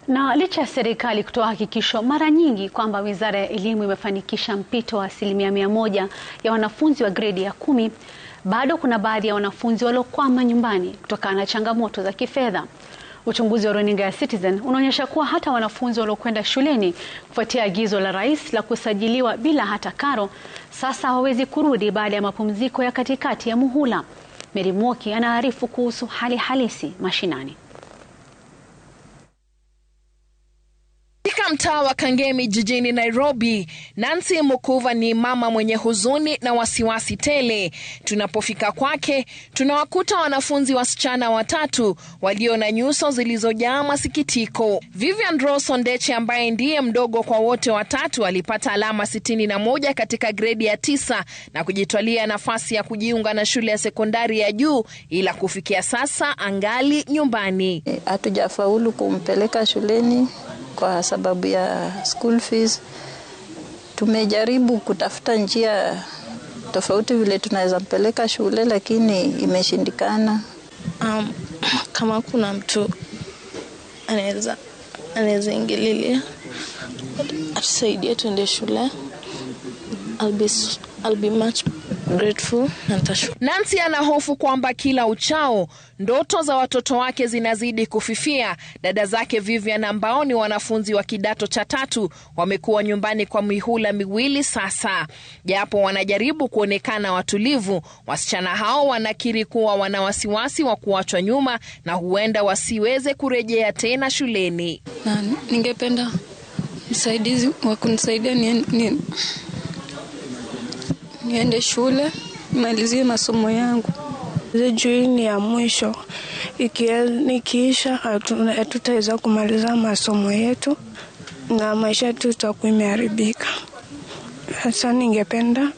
Na licha ya serikali kutoa hakikisho mara nyingi kwamba Wizara ya Elimu imefanikisha mpito wa 100% ya wanafunzi wa gredi ya 10, bado kuna baadhi ya wanafunzi waliokwama nyumbani kutokana na changamoto za kifedha. Uchunguzi wa runinga ya Citizen unaonyesha kuwa hata wanafunzi waliokwenda shuleni kufuatia agizo la Rais la kusajiliwa bila hata karo sasa hawawezi kurudi baada ya mapumziko ya katikati ya muhula. Mary Mwoki anaarifu kuhusu hali halisi mashinani. Katika mtaa wa Kangemi jijini Nairobi, Nancy Mukuva ni mama mwenye huzuni na wasiwasi tele. Tunapofika kwake, tunawakuta wanafunzi wasichana watatu walio na nyuso zilizojaa masikitiko. Vivian Rose Ondeche ambaye ndiye mdogo kwa wote watatu alipata alama 61 katika gredi ya 9 na kujitwalia nafasi ya kujiunga na shule ya sekondari ya juu, ila kufikia sasa angali nyumbani. Hatujafaulu kumpeleka shuleni kwa sababu ya school fees. Tumejaribu kutafuta njia tofauti vile tunaweza mpeleka shule lakini imeshindikana. Kama kuna mtu anaweza ingililia atusaidie tuende shule, I'll be much grateful. Nancy ana hofu kwamba kila uchao ndoto za watoto wake zinazidi kufifia. Dada zake Vivian ambao ni wanafunzi wa kidato cha 3 wamekuwa nyumbani kwa mihula miwili sasa. Japo wanajaribu kuonekana watulivu, wasichana hao wanakiri kuwa wana wasiwasi wa kuachwa nyuma na huenda wasiweze kurejea tena shuleni. Na ningependa msaidizi wa kunisaidia niende shule, nimalizie masomo yangu. Juni ya mwisho ikiisha hatutaweza kumaliza masomo yetu na maisha yetu itakuwa imeharibika. Sasa ningependa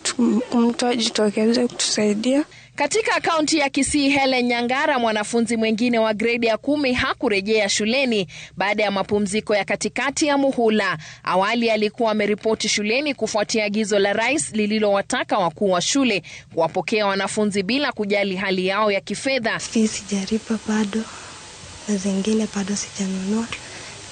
mtu ajitokeze kutusaidia. Katika kaunti ya Kisii, Helen Nyangara, mwanafunzi mwingine wa gredi ya 10, hakurejea shuleni baada ya mapumziko ya katikati ya muhula. Awali alikuwa ameripoti shuleni kufuatia agizo la Rais lililowataka wakuu wa shule kuwapokea wanafunzi bila kujali hali yao ya kifedha. Sijalipa bado, na zingine bado sijanunua.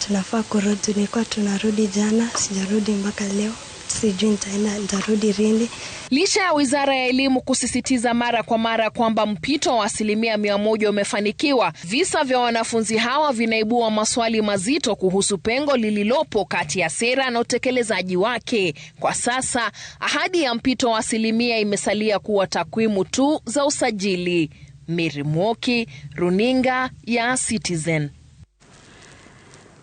Tunafaa kurudi, nilikuwa tunarudi jana, sijarudi mpaka leo. Sijui nitarudi lini. Licha ya Wizara ya Elimu kusisitiza mara kwa mara kwamba mpito wa 100% umefanikiwa, visa vya wanafunzi hawa vinaibua maswali mazito kuhusu pengo lililopo kati ya sera na utekelezaji wake. Kwa sasa, ahadi ya mpito wa 100% imesalia kuwa takwimu tu za usajili. Mary Mwoki, runinga ya Citizen.